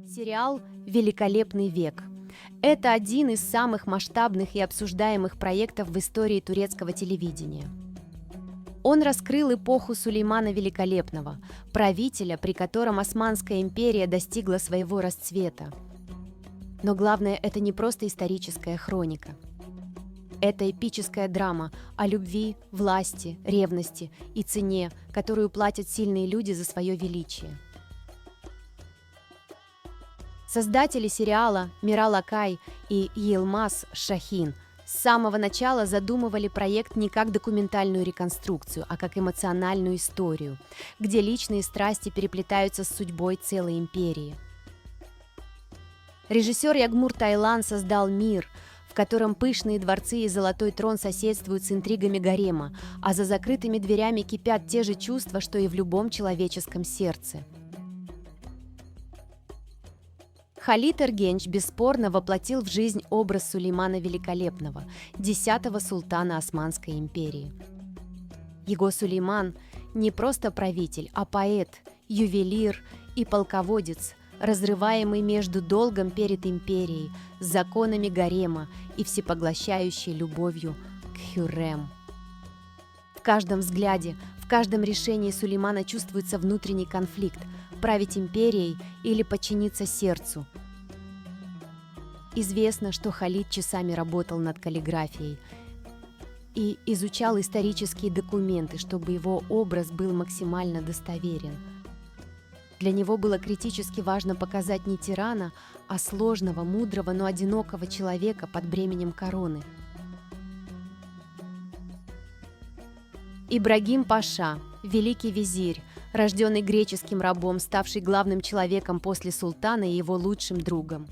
Сериал «Великолепный век». Это один из самых масштабных и обсуждаемых проектов в истории турецкого телевидения. Он раскрыл эпоху Сулеймана Великолепного, правителя, при котором Османская империя достигла своего расцвета. Но главное, это не просто историческая хроника. Это эпическая драма о любви, власти, ревности и цене, которую платят сильные люди за свое величие. Создатели сериала Мирал Акай и Йылмаз Шахин с самого начала задумывали проект не как документальную реконструкцию, а как эмоциональную историю, где личные страсти переплетаются с судьбой целой империи. Режиссер Ягмур Тайлан создал мир, в котором пышные дворцы и золотой трон соседствуют с интригами гарема, а за закрытыми дверями кипят те же чувства, что и в любом человеческом сердце. Халид Эргенч бесспорно воплотил в жизнь образ Сулеймана Великолепного, 10-го султана Османской империи. Его Сулейман не просто правитель, а поэт, ювелир и полководец, разрываемый между долгом перед империей, законами гарема и всепоглощающей любовью к Хюррем. В каждом взгляде, в каждом решении Сулеймана чувствуется внутренний конфликт – править империей или подчиниться сердцу. Известно, что Халид часами работал над каллиграфией и изучал исторические документы, чтобы его образ был максимально достоверен. Для него было критически важно показать не тирана, а сложного, мудрого, но одинокого человека под бременем короны. Ибрагим Паша, великий визирь, рожденный греческим рабом, ставший главным человеком после султана и его лучшим другом.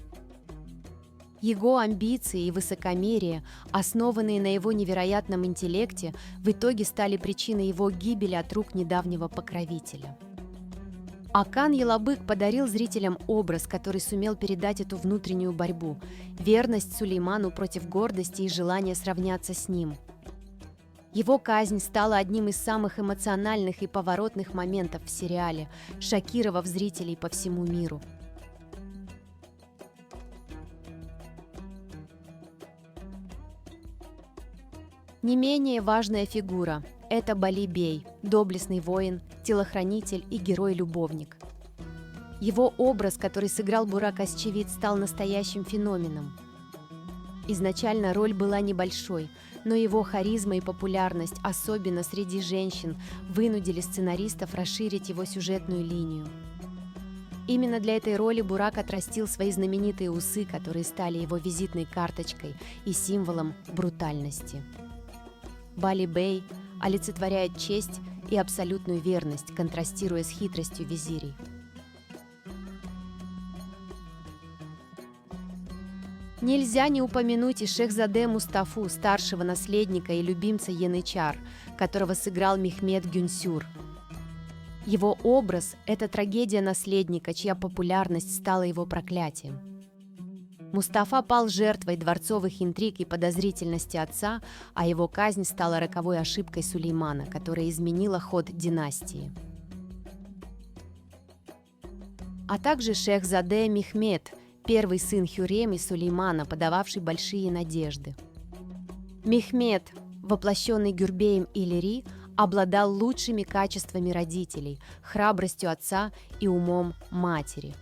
Его амбиции и высокомерие, основанные на его невероятном интеллекте, в итоге стали причиной его гибели от рук недавнего покровителя. Акан Ялабык подарил зрителям образ, который сумел передать эту внутреннюю борьбу, верность Сулейману против гордости и желания сравняться с ним. Его казнь стала одним из самых эмоциональных и поворотных моментов в сериале, шокировав зрителей по всему миру. Не менее важная фигура – это Бали Бей, доблестный воин, телохранитель и герой-любовник. Его образ, который сыграл Бурак Озчивит, стал настоящим феноменом. Изначально роль была небольшой, но его харизма и популярность, особенно среди женщин, вынудили сценаристов расширить его сюжетную линию. Именно для этой роли Бурак отрастил свои знаменитые усы, которые стали его визитной карточкой и символом брутальности. Бали Бей олицетворяет честь и абсолютную верность, контрастируя с хитростью визирей. Нельзя не упомянуть и Шехзаде Мустафу, старшего наследника и любимца Янычар, которого сыграл Мехмед Гюнсюр. Его образ – это трагедия наследника, чья популярность стала его проклятием. Мустафа пал жертвой дворцовых интриг и подозрительности отца, а его казнь стала роковой ошибкой Сулеймана, которая изменила ход династии. А также Шехзаде Мехмед, первый сын Хюррем и Сулеймана, подававший большие надежды. Мехмед, воплощенный Гюрбеем Илири, обладал лучшими качествами родителей, храбростью отца и умом матери.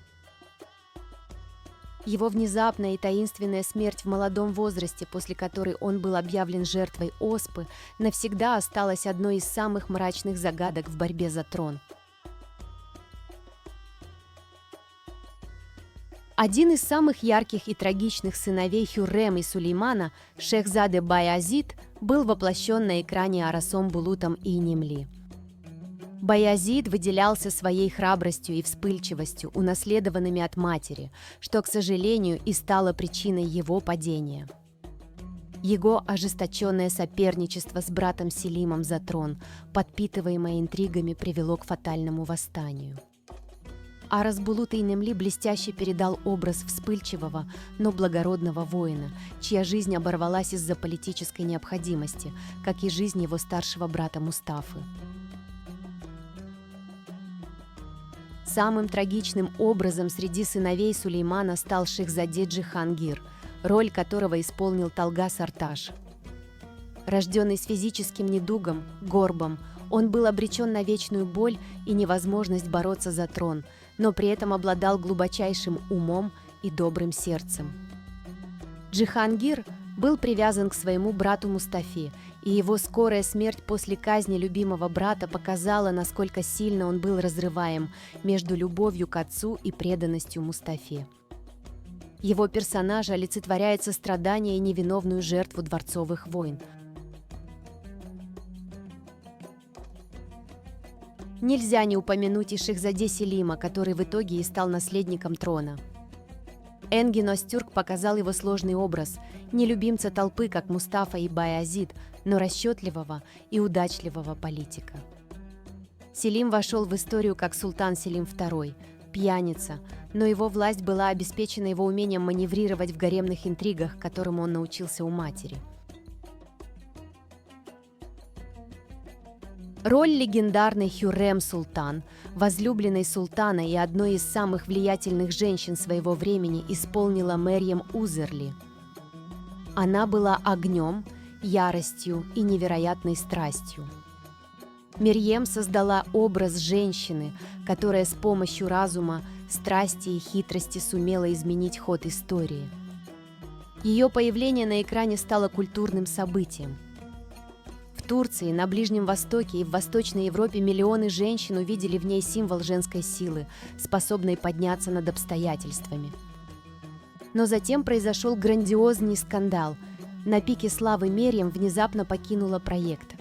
Его внезапная и таинственная смерть в молодом возрасте, после которой он был объявлен жертвой оспы, навсегда осталась одной из самых мрачных загадок в борьбе за трон. Один из самых ярких и трагичных сыновей Хюррем и Сулеймана, Шехзаде Баязид, был воплощен на экране Арасом Булутом и Немли. Баязид выделялся своей храбростью и вспыльчивостью, унаследованными от матери, что, к сожалению, и стало причиной его падения. Его ожесточенное соперничество с братом Селимом за трон, подпитываемое интригами, привело к фатальному восстанию. Арас Булут и Немли блестяще передал образ вспыльчивого, но благородного воина, чья жизнь оборвалась из-за политической необходимости, как и жизнь его старшего брата Мустафы. Самым трагичным образом среди сыновей Сулеймана стал Шехзаде Джихангир, роль которого исполнил Талгат Сарташ. Рожденный с физическим недугом, горбом, он был обречен на вечную боль и невозможность бороться за трон, но при этом обладал глубочайшим умом и добрым сердцем. Джихангир был привязан к своему брату Мустафе, и его скорая смерть после казни любимого брата показала, насколько сильно он был разрываем между любовью к отцу и преданностью Мустафе. Его персонаж олицетворяет сострадание и невиновную жертву дворцовых войн. Нельзя не упомянуть и Шехзаде Селима, который в итоге и стал наследником трона. Энгин Остюрк показал его сложный образ, не любимца толпы, как Мустафа и Баязид, но расчетливого и удачливого политика. Селим вошел в историю как султан Селим II, пьяница, но его власть была обеспечена его умением маневрировать в гаремных интригах, которому он научился у матери. Роль легендарной Хюррем Султан, возлюбленной султана и одной из самых влиятельных женщин своего времени, исполнила Мерьям Узерли. Она была огнем, яростью и невероятной страстью. Мерьем создала образ женщины, которая с помощью разума, страсти и хитрости сумела изменить ход истории. Ее появление на экране стало культурным событием. В Турции, на Ближнем Востоке и в Восточной Европе миллионы женщин увидели в ней символ женской силы, способной подняться над обстоятельствами. Но затем произошел грандиозный скандал. На пике славы Мерьям внезапно покинула проект.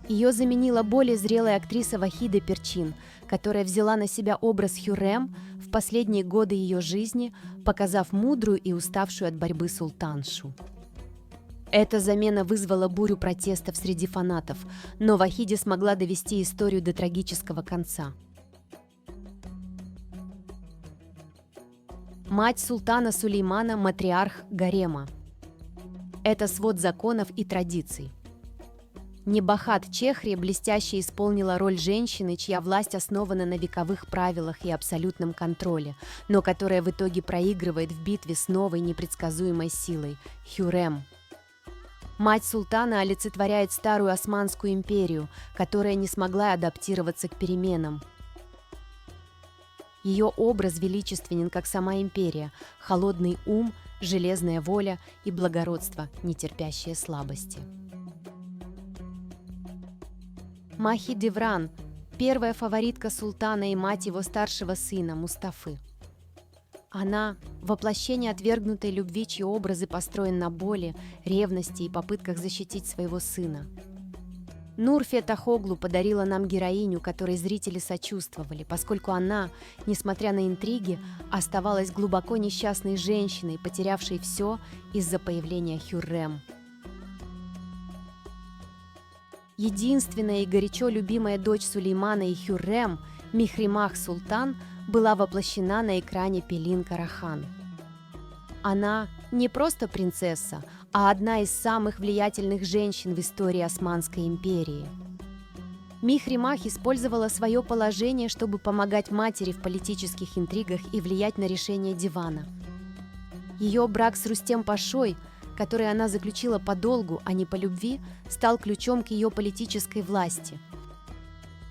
Ее заменила более зрелая актриса Вахида Перчин, которая взяла на себя образ Хюррем в последние годы ее жизни, показав мудрую и уставшую от борьбы султаншу. Эта замена вызвала бурю протестов среди фанатов, но Вахиде смогла довести историю до трагического конца. Мать султана Сулеймана – матриарх гарема. Это свод законов и традиций. Небахат Чехри блестяще исполнила роль женщины, чья власть основана на вековых правилах и абсолютном контроле, но которая в итоге проигрывает в битве с новой непредсказуемой силой – Хюррем. Мать султана олицетворяет старую Османскую империю, которая не смогла адаптироваться к переменам. Ее образ величественен, как сама империя – холодный ум, железная воля и благородство, не терпящее слабости. Махи Девран – первая фаворитка султана и мать его старшего сына Мустафы. Она – воплощение отвергнутой любви, чьи образы построены на боли, ревности и попытках защитить своего сына. Нур Фетахоглу подарила нам героиню, которой зрители сочувствовали, поскольку она, несмотря на интриги, оставалась глубоко несчастной женщиной, потерявшей все из-за появления Хюррем. Единственная и горячо любимая дочь Сулеймана и Хюррем, Михримах Султан, была воплощена на экране Пелин Карахан. Она не просто принцесса, а одна из самых влиятельных женщин в истории Османской империи. Михримах использовала свое положение, чтобы помогать матери в политических интригах и влиять на решение дивана. Ее брак с Рустем Пашой, который она заключила по долгу, а не по любви, стал ключом к ее политической власти.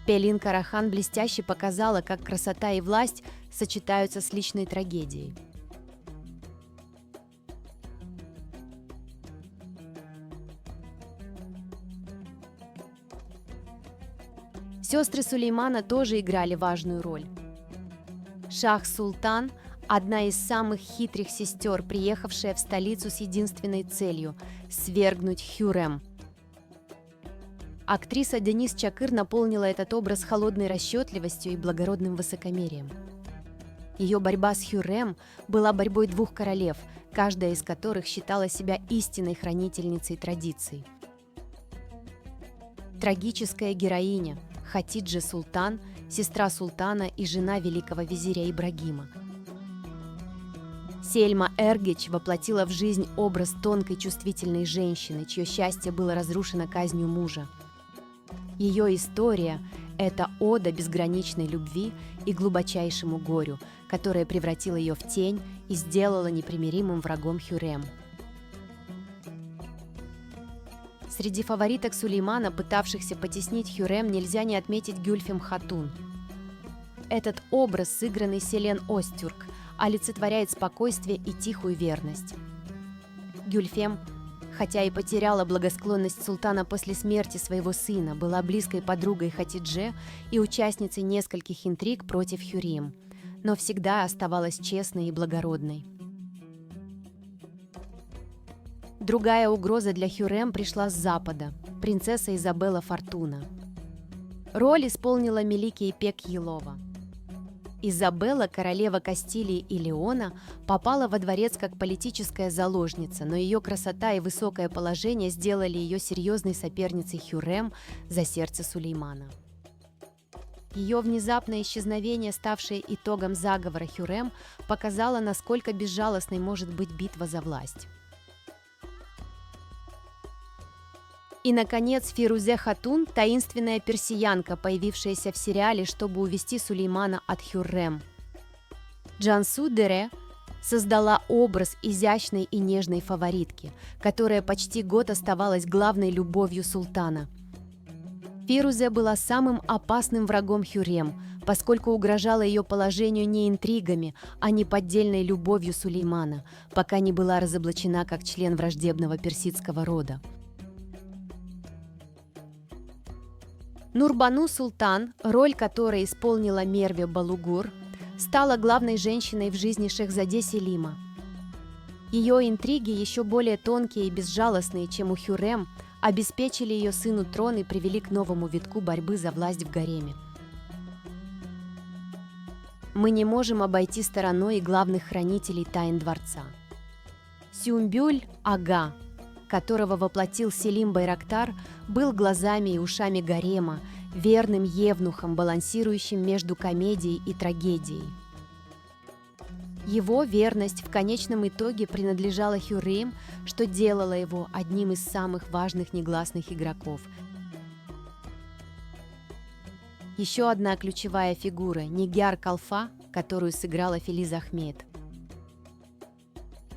Пелин Карахан блестяще показала, как красота и власть сочетаются с личной трагедией. Сестры Сулеймана тоже играли важную роль. Шах-Султан – одна из самых хитрых сестер, приехавшая в столицу с единственной целью – свергнуть Хюррем. Актриса Денис Чакыр наполнила этот образ холодной расчетливостью и благородным высокомерием. Ее борьба с Хюррем была борьбой двух королев, каждая из которых считала себя истинной хранительницей традиций. Трагическая героиня Хатиджа Султан, сестра султана и жена великого визиря Ибрагима. Сельма Эргич воплотила в жизнь образ тонкой чувствительной женщины, чье счастье было разрушено казнью мужа. Ее история Это ода безграничной любви и глубочайшему горю, которое превратило ее в тень и сделало непримиримым врагом Хюррем. Среди фавориток Сулеймана, пытавшихся потеснить Хюррем, нельзя не отметить Гюльфем Хатун. Этот образ, сыгранный Селен Остюрк, олицетворяет спокойствие и тихую верность. Гюльфем, хотя и потеряла благосклонность султана после смерти своего сына, была близкой подругой Хатидже и участницей нескольких интриг против Хюррем, но всегда оставалась честной и благородной. Другая угроза для Хюррем пришла с запада – принцесса Изабелла Фортуна. Роль исполнила Меликия Ипек Елова. Изабелла, королева Кастилии и Леона, попала во дворец как политическая заложница, но ее красота и высокое положение сделали ее серьезной соперницей Хюррем за сердце Сулеймана. Ее внезапное исчезновение, ставшее итогом заговора Хюррем, показало, насколько безжалостной может быть битва за власть. И, наконец, Фирузе Хатун, таинственная персиянка, появившаяся в сериале, чтобы увести Сулеймана от Хюррем. Джансу Дере создала образ изящной и нежной фаворитки, которая почти год оставалась главной любовью султана. Фирузе была самым опасным врагом Хюррем, поскольку угрожала ее положению не интригами, а неподдельной любовью Сулеймана, пока не была разоблачена как член враждебного персидского рода. Нурбану Султан, роль которой исполнила Мерве Балугур, стала главной женщиной в жизни Шехзаде Селима. Ее интриги, еще более тонкие и безжалостные, чем у Хюррем, обеспечили ее сыну трон и привели к новому витку борьбы за власть в гареме. Мы не можем обойти стороной и главных хранителей тайн дворца. Сюмбюль Ага, которого воплотил Селим Байрактар, был глазами и ушами гарема, верным евнухом, балансирующим между комедией и трагедией. Его верность в конечном итоге принадлежала Хюррем, что делало его одним из самых важных негласных игроков. Еще одна ключевая фигура – Нигяр Калфа, которую сыграла Фелиз Ахмед.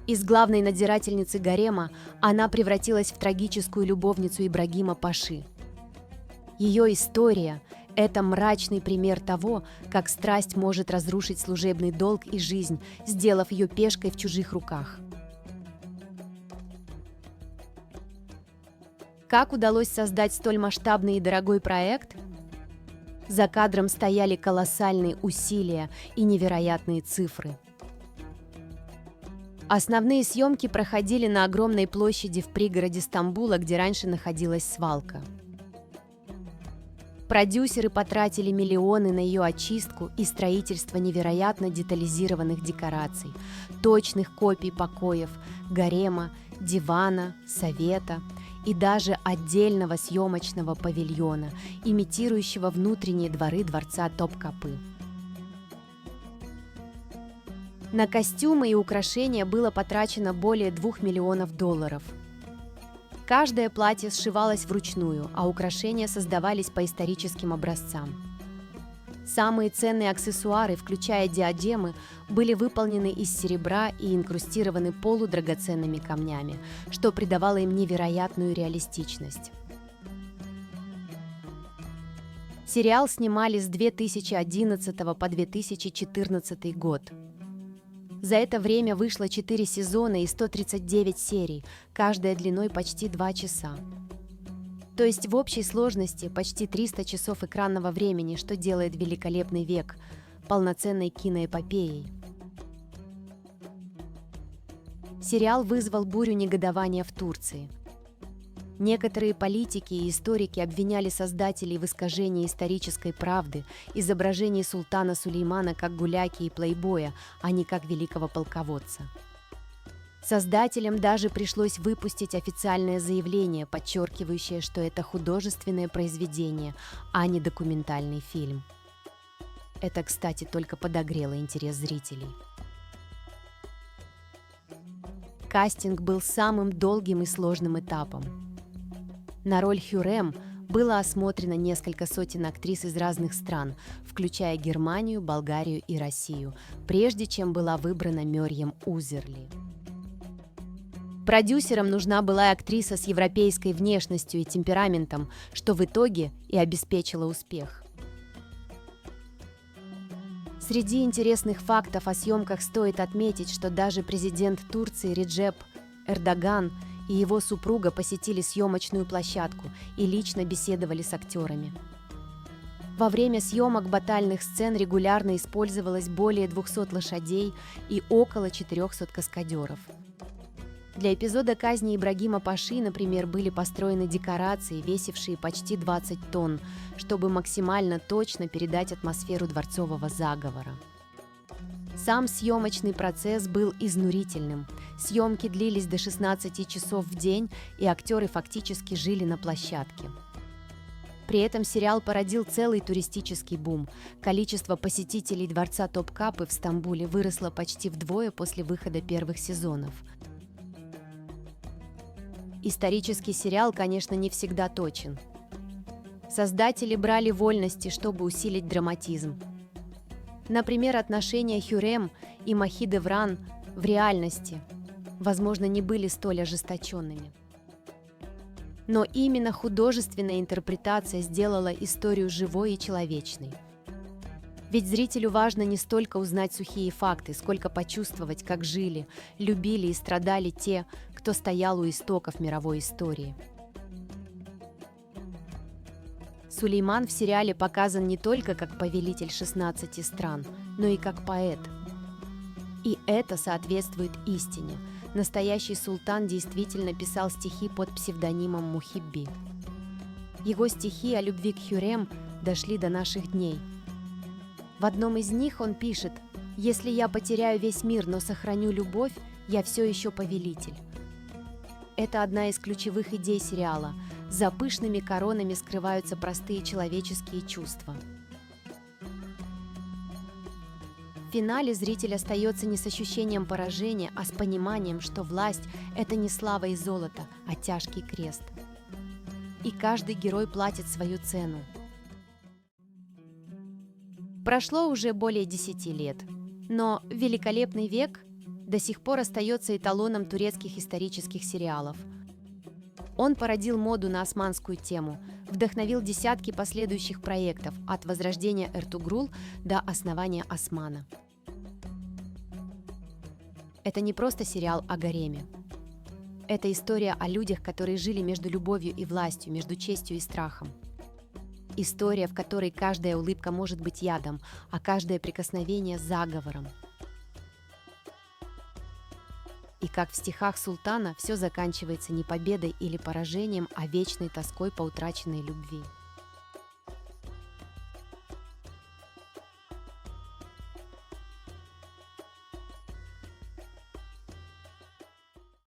Из главной надзирательницы гарема она превратилась в трагическую любовницу Ибрагима Паши. Ее история – это мрачный пример того, как страсть может разрушить служебный долг и жизнь, сделав ее пешкой в чужих руках. Как удалось создать столь масштабный и дорогой проект? За кадром стояли колоссальные усилия и невероятные цифры. Основные съемки проходили на огромной площади в пригороде Стамбула, где раньше находилась свалка. Продюсеры потратили миллионы на ее очистку и строительство невероятно детализированных декораций, точных копий покоев, гарема, дивана, совета и даже отдельного съемочного павильона, имитирующего внутренние дворы дворца Топкапы. На костюмы и украшения было потрачено более $2 миллионов. Каждое платье сшивалось вручную, а украшения создавались по историческим образцам. Самые ценные аксессуары, включая диадемы, были выполнены из серебра и инкрустированы полудрагоценными камнями, что придавало им невероятную реалистичность. Сериал снимали с 2011 по 2014 год. За это время вышло 4 сезона и 139 серий, каждая длиной почти 2 часа. То есть в общей сложности почти 300 часов экранного времени, что делает «Великолепный век» полноценной киноэпопеей. Сериал вызвал бурю негодования в Турции. Некоторые политики и историки обвиняли создателей в искажении исторической правды, изображении султана Сулеймана как гуляки и плейбоя, а не как великого полководца. Создателям даже пришлось выпустить официальное заявление, подчеркивающее, что это художественное произведение, а не документальный фильм. Это, кстати, только подогрело интерес зрителей. Кастинг был самым долгим и сложным этапом. На роль Хюррем Было осмотрено несколько сотен актрис из разных стран, включая Германию, Болгарию и Россию, прежде чем была выбрана Мёрьям Узерли. Продюсерам нужна была актриса с европейской внешностью и темпераментом, что в итоге и обеспечило успех. Среди интересных фактов о съемках стоит отметить, что даже президент Турции Реджеп Эрдоган и его супруга посетили съемочную площадку и лично беседовали с актерами. Во время съемок батальных сцен регулярно использовалось более 200 лошадей и около 400 каскадеров. Для эпизода казни Ибрагима Паши, например, были построены декорации, весившие почти 20 тонн, чтобы максимально точно передать атмосферу дворцового заговора. Сам съемочный процесс был изнурительным. Съемки длились до 16 часов в день, и актеры фактически жили на площадке. При этом сериал породил целый туристический бум. Количество посетителей дворца Топкапы в Стамбуле выросло почти вдвое после выхода первых сезонов. Исторический сериал, конечно, не всегда точен. Создатели брали вольности, чтобы усилить драматизм. Например, отношения Хюррем и Махидевран в реальности, возможно, не были столь ожесточенными. Но именно художественная интерпретация сделала историю живой и человечной. Ведь зрителю важно не столько узнать сухие факты, сколько почувствовать, как жили, любили и страдали те, кто стоял у истоков мировой истории. Сулейман в сериале показан не только как повелитель 16 стран, но и как поэт. И это соответствует истине. Настоящий султан действительно писал стихи под псевдонимом Мухибби. Его стихи о любви к Хюррем дошли до наших дней. В одном из них он пишет: «Если я потеряю весь мир, но сохраню любовь, я все еще повелитель». Это одна из ключевых идей сериала. За пышными коронами скрываются простые человеческие чувства. В финале зритель остается не с ощущением поражения, а с пониманием, что власть – это не слава и золото, а тяжкий крест. И каждый герой платит свою цену. Прошло уже более 10 лет, но «Великолепный век» до сих пор остается эталоном турецких исторических сериалов. Он породил моду на османскую тему, вдохновил десятки последующих проектов от возрождения Эртугрул до основания Османа. Это не просто сериал о гареме. Это история о людях, которые жили между любовью и властью, между честью и страхом. История, в которой каждая улыбка может быть ядом, а каждое прикосновение – заговором. И как в стихах султана, все заканчивается не победой или поражением, а вечной тоской по утраченной любви.